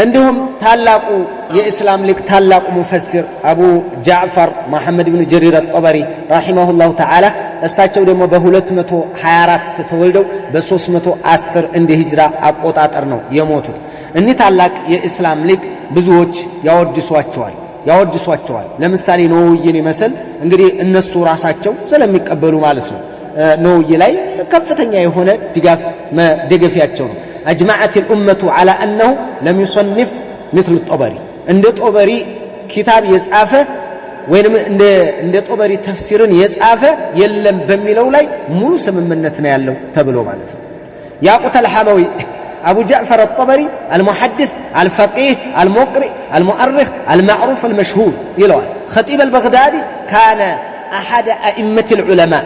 عندهم ታላቁ የእስላም ሊቅ ታላቁ ሙፈሲር አቡ ጃዕፈር መሐመድ ኢብኑ ጀሪር አልጠበሪ ረሂመሁላሁ ተዓላ እሳቸው ደግሞ በ224 ተወልደው በ310 እንደ ሂጅራ አቆጣጠር ነው የሞቱት። እኒህ ታላቅ የእስላም ሊቅ ብዙዎች ያወድሷቸዋል። ለምሳሌ ነውይን ይመስል እንግዲህ እነሱ ራሳቸው ስለሚቀበሉ ማለት ነው ነውይ ላይ ከፍተኛ የሆነ ደገፊያቸው ነው። أجمعت الأمة على أنه لم يصنف مثل الطبري عند طبري كتاب يصافه وين عند طبري تفسير يصافه يلم بميلو لاي مولو سممنتنا ያለው ተብሎ ማለት ነው። ያቁት الحموي أبو جعفر الطبري المحدث الفقيه المقرئ المؤرخ المعروف المشهور يلوان خطيب البغدادي كان أحد أئمة العلماء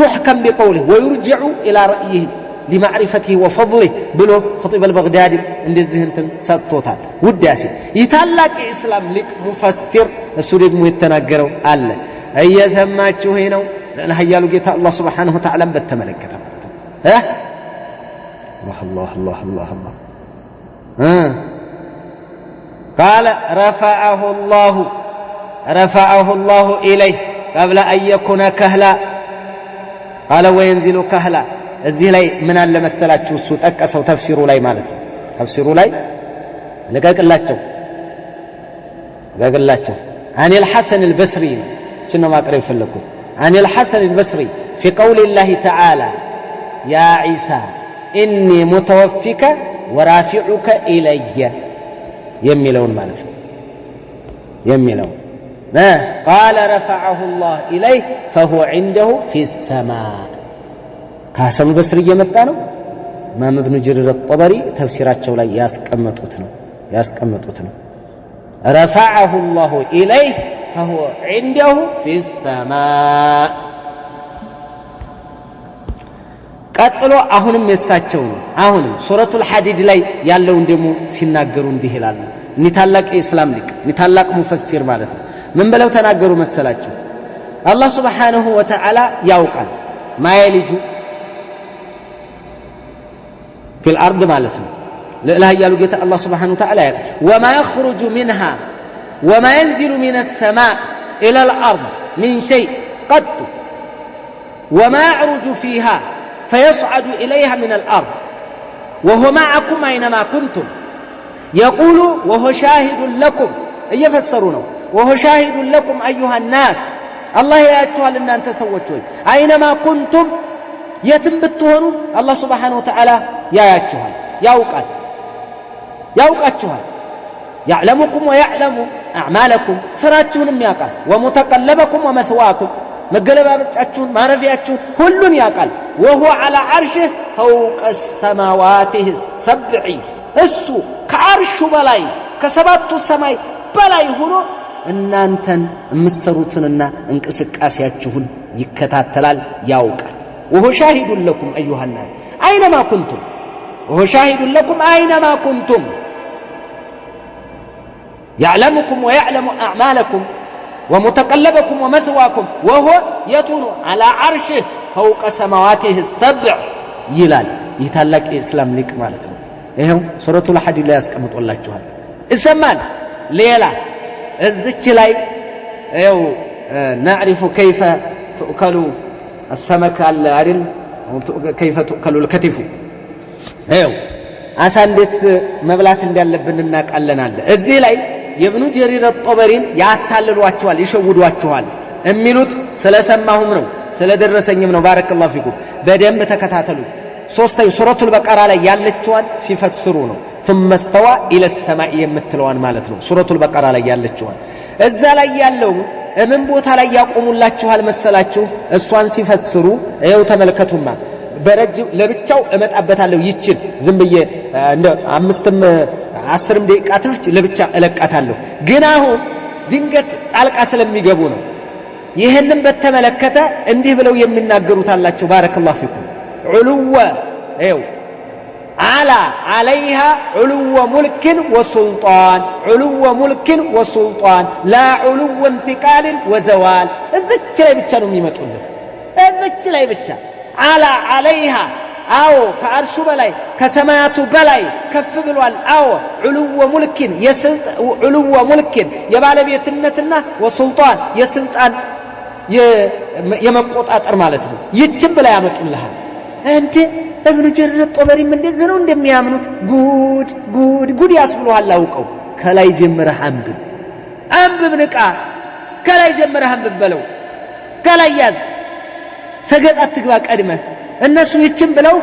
يحكم بقوله ويرجع إلى رأيه لمعرفته وفضله بلو خطيب البغدادي እንደዚህ እንትን ሰጥቶታል። ውዳሴ ይታላቅ እስላም ሊቅ ሙፈሲር እሱ ደግሞ የተናገረው አለ እየሰማችሁ ነው ለሐያሉ ጌታ አላህ Subhanahu Wa Ta'ala በተመለከተ ማለት ነው። الله قال رفعه الله إليه قبل أن يكون كهلا قال وينزل كهلا እዚህ ላይ ምን አለ መሰላችሁ እሱ ጠቀሰው ተፍሲሩ ላይ ማለት ነው። ተፍሲሩ ላይ ለቀቅላቸው عن الحسن البصري شنو ما قرأ يفلكوا عن الحسن البصري في قول الله تعالى يا عيسى إني متوفيك ورافعك إلي يميلون ማለት ነው يميلون قال رفعه الله إليه فهو عنده في السماء ከሐሰኑ በስሪ እየመጣ ነው። ኢማም ኢብኑ ጀሪር አልጠበሪ ተፍሲራቸው ላይ ያስቀመጡት ነው። رفعه الله إليه فهو عنده في السماء ቀጥሎ አሁንም የሳቸው አሁንም ሱረቱል ሐዲድ ላይ ያለውን ደሞ ሲናገሩ እንዲህ ይላሉ። እኒ ታላቅ የእስላም ሊቅ እኒ ታላቅ ሙፈሲር ማለት ነው። ምን ብለው ተናገሩ መሰላችሁ? አላህ Subhanahu Wa Ta'ala ያውቃል ማይልጁ في الأرض مالتنا لا يالو جيت الله سبحانه وتعالى وما يخرج منها وما ينزل من السماء إلى الأرض من شيء قط وما يعرج فيها فيصعد إليها من الأرض وهو معكم أينما كنتم يقول وهو شاهد لكم يفسرونه وهو شاهد لكم أيها الناس الله يأتوها لنا أن تسوتوا أينما كنتم يتم بتهونو الله سبحانه وتعالى ያያችኋል ያውቃችኋል يعلمكم ويعلم أعمالكم ስራችሁንም ያውቃል ومتقلبكم ومثواكم መገለባበጫችሁን ማረፊያችሁን ሁሉን ያውቃል وهو على عرشه فوق السماوات السبع እሱ ከአርሹ በላይ ከሰባቱ ሰማይ በላይ ሆኖ እናንተን የምትሰሩትንና እንቅስቃሴያችሁን ይከታተላል ያውቃል وهو شاهد لكم أيها الناس أينما كنتم وهو شاهد لكم أينما كنتم يعلمكم ويعلم أعمالكم ومتقلبكم ومثواكم وهو يطول على عرشه فوق سماواته السبع يلال يتلك إسلام لك مالتنا إيه سورة الحديد لا يسكمت الله جهال السمان ليلة الزج لاي نعرف كيف تؤكلوا السمك العرل كيف تؤكل الكتف ايو عسى እንዴት መብላት እንዳለብን እናቃለን አለ እዚህ ላይ የኢብኑ ጀሪር አልጠበሪን ያታልሏቸዋል ይሸውዷቸዋል የሚሉት ስለሰማሁም ነው ስለደረሰኝም ነው ባረከላሁ ፊኩም በደንብ ተከታተሉ ሶስተኛው ሱረቱል በቀራ ላይ ያለችዋን ሲፈስሩ ነው ثم استوى الى السماء የምትለዋን ማለት ነው ሱረቱል በቀራ ላይ ያለችዋን እዛ ላይ ያለው ምን ቦታ ላይ ያቆሙላችኋል መሰላችሁ እሷን ሲፈስሩ ይኸው ተመልከቱማ በረጅም ለብቻው እመጣበታለሁ ይችል ዝም ብዬ እንደ 5-10 ደቂቃ ትንሽ ለብቻ እለቃታለሁ ግን አሁን ድንገት ጣልቃ ስለሚገቡ ነው ይሄንን በተመለከተ እንዲህ ብለው የሚናገሩት አላችሁ ባረከላሁ ፊኩም ዑሉወ ይኸው على عليها علو ملك وسلطان علو ملك وسلطان لا علو انتقال وزوال እዚች ላይ ብቻ ነው የሚመጡልን እዚች ላይ ብቻ على عليها አዎ ከአርሹ በላይ ከሰማያቱ በላይ ከፍ ብሏል። አዎ ዑሉወ ሙልኪን የባለቤትነትና ወሱልጣን የስልጣን የመቆጣጠር ማለት ነው። ይችን ብላ ያመጡልሃል። እንዴ እብኑ ጀሪር ጦበሪም እንደዚህ ነው እንደሚያምኑት? ጉድ ያስብሉሃል። አውቀው ከላይ ጀምረህ አንብብ ንቃ። ከላይ ጀምረህ አንብብ በለው። ከላይ ያዝ። ሰገጥ አትግባ ቀድመህ። እነሱ ይችን ብለው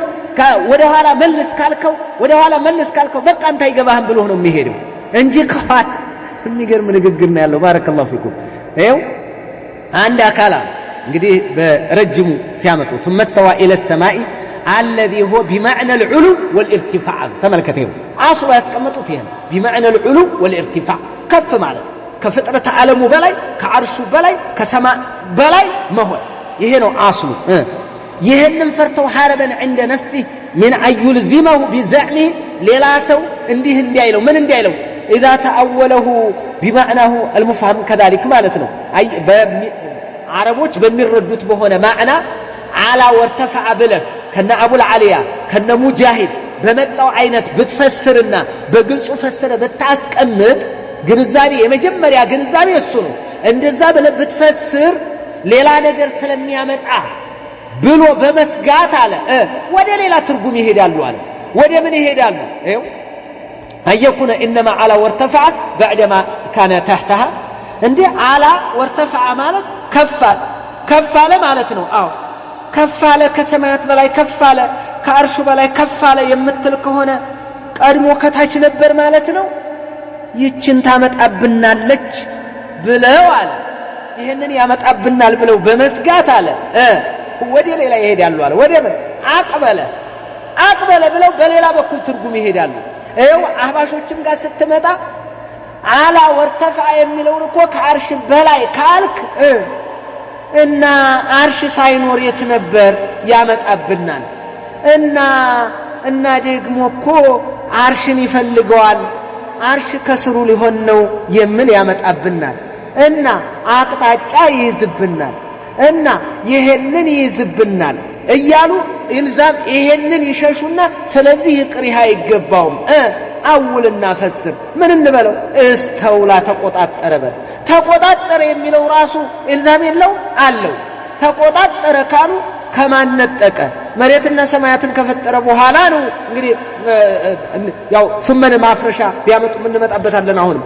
ወደ ኋላ መልስ ካልከው በቃ አንተ አይገባህም ብሎ ነው የሚሄደው እንጂ ከኋላ የሚገርም ንግግር ነው ያለው። ባረከላሁ ፊኩም። ይኸው አንድ አካል እንግዲህ በረጅሙ ሲያመጡት ثم استوى الى السماء الذي هو بمعنى العلو والارتفاع ተመልከተው። አስሩ ያስቀመጡት ይሄን بمعنى العلو والارتفاع ከፍ ማለት ከፍጥረት ዓለሙ በላይ ከአርሹ በላይ ከሰማይ በላይ መሆን ይሄ ነው አስሉ። ይሄንን ፈርተው ሐረበን عند نفسه من أن يلزمه بزعمه ሌላ ሰው እንዲህ እንዲያይለው ምን እንዲያይለው اذا تأوله بمعناه المفهم كذلك ማለት ነው። አረቦች በሚረዱት በሆነ ማዕና አላ ወርተፈዐ ብለህ ከነ አቡል ዓሊያ ከነ ሙጃሂድ በመጣው አይነት ብትፈስርና በግልጹ ፈስረ ብታስቀምጥ ግንዛቤ የመጀመሪያ ግንዛቤ እሱ ነው። እንደዛ ብለህ ብትፈስር ሌላ ነገር ስለሚያመጣ ብሎ በመስጋት አለ ወደ ሌላ ትርጉም ይሄዳሉ አለ። ወደ ምን ይሄዳሉ? ይኸው አየኩነ ኢንማ አላ ወርተፈዐ بعدما كان تحتها እንዴ አላ ወርተፈዐ ማለት ከፋለ ማለት ነው። አዎ ከፋለ ከሰማያት በላይ ከፋለ ከአርሹ በላይ ከፋለ የምትል ከሆነ ቀድሞ ከታች ነበር ማለት ነው። ይችን ታመጣብናለች ብለው አለ። ይሄንን ያመጣብናል ብለው በመስጋት አለ ወደ ሌላ ይሄዳሉ አለ። ወደ ምን አቅበለ ብለው በሌላ በኩል ትርጉም ይሄዳሉ። ይኸው አህባሾችም ጋር ስትመጣ አላ ወርተፈዐ የሚለውን እኮ ከአርሽ በላይ ካልክ እና አርሽ ሳይኖር የት ነበር ያመጣብናል። እና ደግሞ እኮ አርሽን ይፈልገዋል አርሽ ከስሩ ሊሆን ነው የምን ያመጣብናል። እና አቅጣጫ ይይዝብናል እና ይሄንን ይይዝብናል እያሉ ኢልዛም ይሄንን ይሸሹና ስለዚህ ይቅሪሃ አይገባውም። አውልና ፈስር ምን እንበለው? እስተውላ ተቆጣጠረ የሚለው ራሱ ኢልዛም የለው አለው። ተቆጣጠረ ካሉ ከማነጠቀ መሬትና ሰማያትን ከፈጠረ በኋላ ነው እንግዲህ ያው ثمن ማፍረሻ ቢያመጡ ምን እንመጣበታለን አሁንም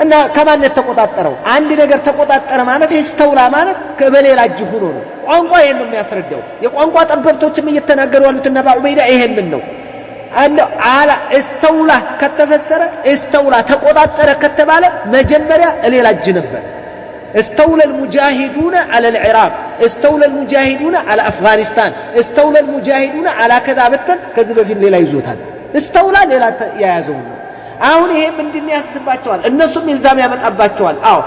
እና ከማን ተቆጣጠረው? አንድ ነገር ተቆጣጠረ ማለት እስተውላ ማለት ከበሌላ እጅ ሆኖ ነው። ቋንቋ ይሄን ነው የሚያስረዳው። የቋንቋ ጠበብቶችም እየተናገሩ ያሉትና ባዑበይዳ ይሄንን ነው። አንደ አላ እስተውላ ከተፈሰረ እስተውላ ተቆጣጠረ ከተባለ መጀመሪያ ሌላ እጅ ነበር። استولى المجاهدون على العراق استولى المجاهدون على أفغانستان استولى المجاهدون على كذا بتن كذا بفين ليلا يزوتان استولى ليلا يازون አሁን ይሄ ምንድን ያስባቸዋል? እነሱም ኢልዛም ያመጣባቸዋል። አዎ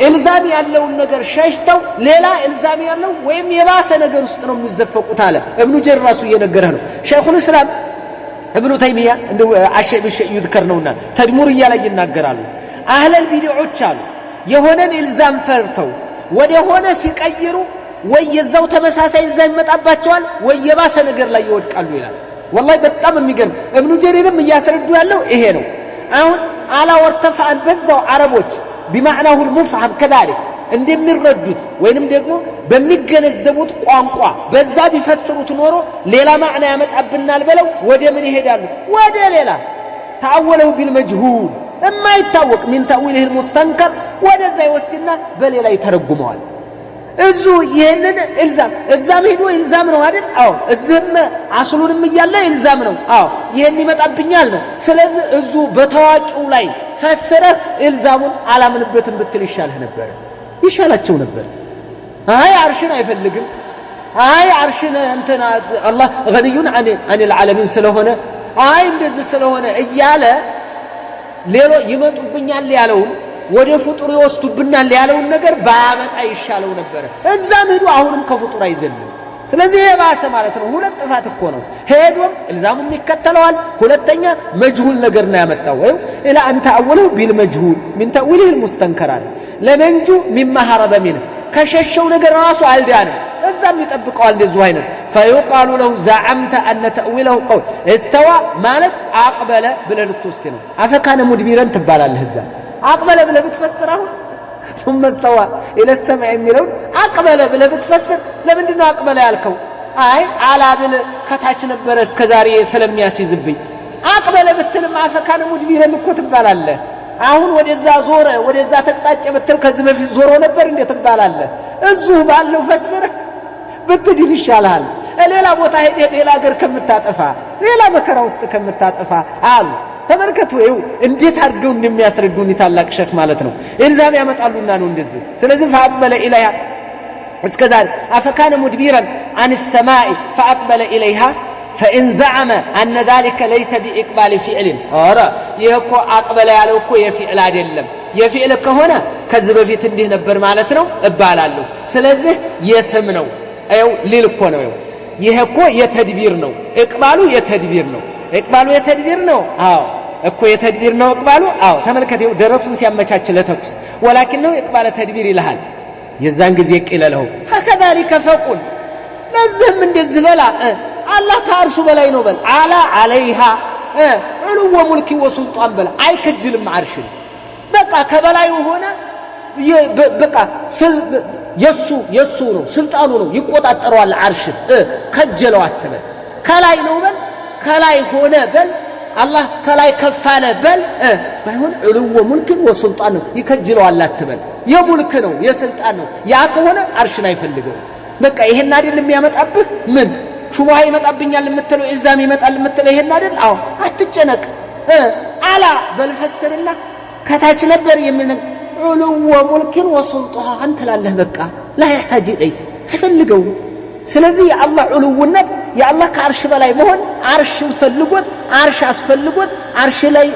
ኢልዛም ያለውን ነገር ሸሽተው ሌላ ኢልዛም ያለው ወይም የባሰ ነገር ውስጥ ነው የሚዘፈቁት አለ ኢብኑ ጀሪር ራሱ እየነገረ ነው። ሸይኹል እስላም ኢብኑ ተይሚያ እንደው አሸይ በሸይ ይذكر ነውና ተድሙርያ ላይ ይናገራሉ። አህለል ቢድዖች አሉ የሆነን ኢልዛም ፈርተው ወደ ሆነ ሲቀይሩ ወይ የዛው ተመሳሳይ ኢልዛም ይመጣባቸዋል ወይ የባሰ ነገር ላይ ይወድቃሉ ይላል። والله በጣም የሚገርም ኢብኑ ጀሪርም እያስረዱ ያለው ይሄ ነው። አሁን አላ ወርተፈዐን በዛው አረቦች بمعناه المفهم كذلك እንደሚረዱት ወይንም ደግሞ በሚገነዘቡት ቋንቋ በዛ ቢፈስሩት ኖሮ ሌላ ማዕና ያመጣብናል ብለው ወደ ምን ይሄዳሉ? ወደ ሌላ ተአወለው بالمجهول እማ ይታወቅ من تأويله المستنكر ወደዛ ይወስድና በሌላ ይተረጉመዋል። እዙ ይሄንን ኢልዛም እዛም ሄዶ ኢልዛም ነው አይደል? አዎ እዚህም አስሉንም እያለ ኢልዛም ነው። አዎ ይሄን ይመጣብኛል ነው። ስለዚህ እዙ በታዋቂው ላይ ፈሰረህ ኢልዛሙን አላምንበትም ብትል ይሻላቸው ነበር። አይ አርሽን አይፈልግም፣ አይ አርሽን እንትና አላህ ገኒዩን عن العالمين ስለሆነ አይ እንደዚህ ስለሆነ እያለ ሌሎ ይመጡብኛል ያለውን ወደ ፍጡር ይወስዱብናል ያለውን ነገር ባያመጣ ይሻለው ነበር። እዛም ሄዶ አሁንም ከፍጡር አይዘልም። ስለዚህ የባሰ ማለት ነው። ሁለት ጥፋት እኮ ነው። ሄዶም ኢልዛሙን ይከተለዋል። ሁለተኛ መጅሁል ነገር ነው ያመጣው። ወይ ኢላ አንተ አወለው ቢልመጅሁል من تأويله المستنكر ለመንጁ مما هرب منه ከሸሸው ነገር ራሱ አልዳነ እዛም ይጠብቀዋል እንደዚህ አይነት فيقال له زعمت ان تاويله قول استوى ማለት አቅበለ ብለህ ልትወስድ ነው አፈካነ ሙድቢረን ትባላለህ እዛ አቅበለ ብለህ ብትፈስረው ثم استوى الى السماء የሚለው አቅበለ ብለህ ብትፈስር ለምንድን ነው አቅበለ ያልከው አይ አላብል ከታች ነበር እስከዛሬ ስለሚያስይዝብኝ አቅበለ ብትልም አፈካነ ሙድቢረን እኮ ትባላለህ አሁን ወደዛ ዞረ ወደዛ ተቅጣጨ ብትል ከዚህ በፊት ዞሮ ነበር እንዴ ትባላለህ እዚሁ ባለው ፈስር ብትድል ይሻላል ሌላ ቦታ ሄደ ሌላ ሀገር ከምታጠፋ ሌላ መከራ ውስጥ ከምታጠፋ አሉ ተመልከቱ ይው እንዴት አድርገው እንደሚያስረዱን ታላቅ ሸክ ማለት ነው ኢልዛም ያመጣሉና ነው እንደዚህ ስለዚህ فاقبل اليها እስከዛሬ አፈካነ ሙድቢራን عن السماء فاقبل اليها فإن زعم أن ذلك ليس بإقبال فعل أرى يهكو أقبل يالوكو يفعل አይደለም يفعل كهنا كذب في تنديه نبر معناتنو እባላለሁ ስለዚህ የስም ነው አይው ሊል እኮ ነው ይሄኮ የተድቢር ነው እቅባሉ የተድቢር ነው እቅባሉ የተድቢር ነው አዎ እኮ የተድቢር ነው እቅባሉ አዎ ተመልከተው ደረቱን ሲያመቻች ለተኩስ ولكن ነው እቅባለ ተድቢር ይልሃል የዛን ጊዜ ይቀለለው فكذلك فقل ለዝም እንደዚህ በላ الله ከአርሹ በላይ ነው በል على عليها علو وملك وسلطان በል አይከጅልም አርሽ በቃ ከበላይ ሆነ በቃ የሱ ነው ስልጣኑ ነው ይቆጣጠራል አርሽ ከጀለው አትበል ከላይ ነው በል ከላይ ሆነ በል الله ከላይ ከፋለ በል ባይሆን علو وملك وسلطان ይከጅለው አትበል የሙልክ ነው የስልጣን ነው ያ ከሆነ አርሽን አይፈልገው በቃ ይሄን አይደል የሚያመጣብህ ምን ሹብሃ ይመጣብኛል የምትለው ኢልዛም ይመጣል የምትለው ይሄን አይደል አዎ አትጨነቅ አላ በልፈስርና ከታች ነበር የሚል علو وملك وسلطان ትላለህ በቃ لا يحتاج إليه አይፈልገው ስለዚህ የአላህ ዑሉውነት የአላህ ከአርሽ በላይ መሆን አርሽን ፈልጎት አርሽ አስፈልጎት አርሽ ላይ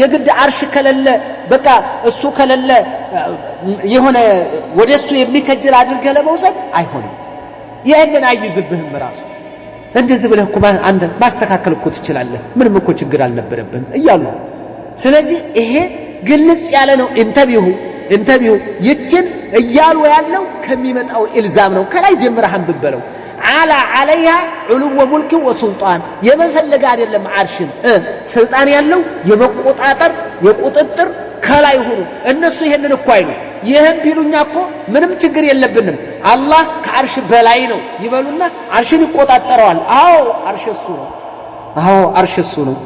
የግድ አርሽ ከለለ በቃ እሱ ከለለ የሆነ ወደሱ የሚከጅል አድርገህ ለመውሰድ አይሆንም ይሄንን አይዝብህም ራሱ እንደዚህ ብለህ እኮ አንተ ማስተካከል እኮ ትችላለህ ምንም እኮ ችግር አልነበረብህም እያሉ ስለዚህ ይሄ ግልጽ ያለ ነው እንተቢሁ ይችን እያሉ ያለው ከሚመጣው ኢልዛም ነው ከላይ ጀምረህ አንብበለው على عليها علو وملك وسلطان የመፈለገ አይደለም አርሽን ስልጣን ያለው የመቆጣጠር የቁጥጥር ከላይ ሆኖ እነሱ ይሄንን እኮ አይሉ ይሄን ቢሉኛ እኮ ምንም ችግር የለብንም አላህ ከአርሽ በላይ ነው ይበሉና አርሽን ይቆጣጠራል አዎ አርሽ እሱ ነው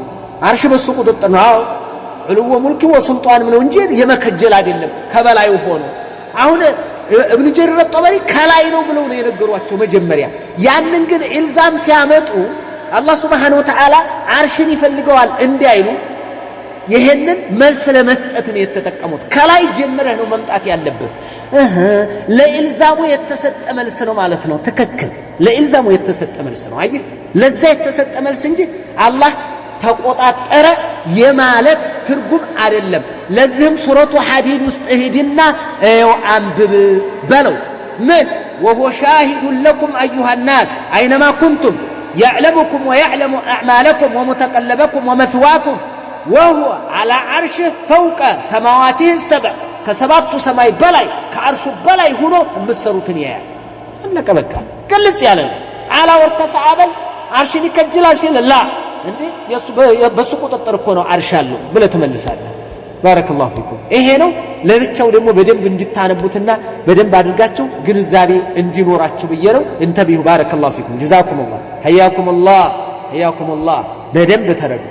አርሽ በሱ ቁጥጥር ነው አዎ علو وملك وسلطان ነው እንጂ የመከጀል አይደለም ከበላይ ሆኖ አሁን ابن جرير الطبري ከላይ ነው ብለው ነው የነገሯቸው መጀመሪያ ያንን ግን ኢልዛም ሲያመጡ አላህ Subhanahu Wa Ta'ala አርሽን ይፈልገዋል እንዲያይሉ ይሄንን መልስ ለመስጠት ነው የተጠቀሙት ከላይ ጀምረህ ነው መምጣት ያለብህ ለኢልዛሙ የተሰጠ መልስ ነው ማለት ነው ትክክል ለኢልዛሙ የተሰጠ መልስ ነው አየህ ለዛ የተሰጠ መልስ እንጂ አላህ ተቆጣጠረ የማለት ትርጉም አይደለም ለዚህም ሱረቱ ሐዲድ ውስጥ ሄድና አንብብ በለው ምን وهو شاهد لكم ايها الناس اينما كنتم يعلمكم ويعلم اعمالكم ومتقلبكم ومثواكم وهو على عرشه فوق سماواته السبع كسبعة سماي بلاي كعرش بلاي ሆኖ መስሩትን ያያል እንነቀ በቃ ግልጽ ያለ على وارتفع بل عرشን ይከጅላል ሲል ላ እንዴ በሱ ቁጥጥር እኮ ነው አርሽ ያለው ብለህ ተመልሳለህ ባረከላሁ ፊኩም ይሄ ነው ለብቻው ደግሞ በደንብ እንድታነቡትና በደንብ አድርጋችሁ ግንዛቤ እንዲኖራችሁ በየነው እንተቢሁ ባረከላሁ ፊኩም ጀዛኩሙላህ ሐያኩሙላህ በደንብ ተረዱ